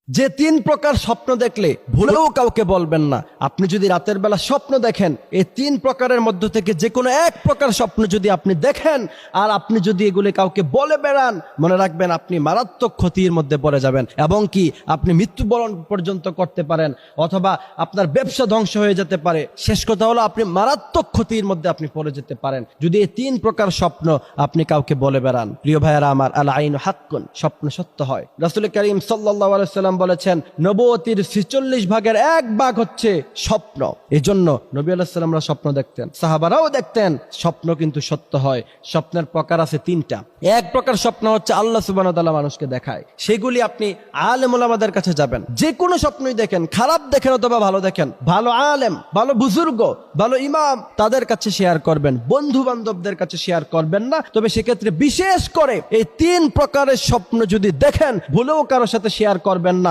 যে 3 প্রকার স্বপ্ন দেখলে ভুলেও কাউকে বলবেন না। আপনি যদি রাতের বেলা স্বপ্ন দেখেন, এই 3 প্রকারের মধ্য থেকে যে কোনো এক প্রকার স্বপ্ন যদি আপনি দেখেন আর আপনি যদি এগুলি কাউকে বলে বেড়ান, মনে রাখবেন আপনি মারাত্মক ক্ষতির মধ্যে পড়ে যাবেন এবং কি আপনি মৃত্যুবরণ পর্যন্ত করতে পারেন, অথবা আপনার ব্যবসা ধ্বংস হয়ে যেতে পারে। শেষ কথা হলো আপনি মারাত্মক ক্ষতির মধ্যে আপনি পড়ে যেতে পারেন যদি এই 3 প্রকার স্বপ্ন আপনি কাউকে বলে বেড়ান। প্রিয় ভাইয়েরা আমার, আল আইনু হাক্কুন, স্বপ্ন সত্য হয়। রাসূল করিম সাল্লাল্লাহু আলাইহি ওয়াসাল্লাম বলেছেন, নবুয়তির 46 ভাগের 1 ভাগ হচ্ছে স্বপ্ন। এজন্য নবী আলাইহিস সালামরা স্বপ্ন দেখতেন, সাহাবারাও দেখতেন। স্বপ্ন কিন্তু সত্য হয়। স্বপ্নের প্রকার আছে 3টা। এক প্রকার স্বপ্ন হচ্ছে আল্লাহ সুবহানাহু ওয়া তাআলা মানুষকে দেখায়, সেগুলি আপনি আলেম ওলামাদের কাছে যাবেন, যে কোনো স্বপ্নই দেখেন, খারাপ দেখেন অথবা ভালো দেখেন, ভালো আলেম, ভালো বুজুর্গ, ভালো ইমাম, তাদের কাছে শেয়ার করবেন, বন্ধু বান্ধবদের কাছে শেয়ার করবেন না। তবে সেক্ষেত্রে বিশেষ করে এই 3 প্রকারের স্বপ্ন যদি দেখেন, ভুলেও কারোর সাথে শেয়ার করবেন না।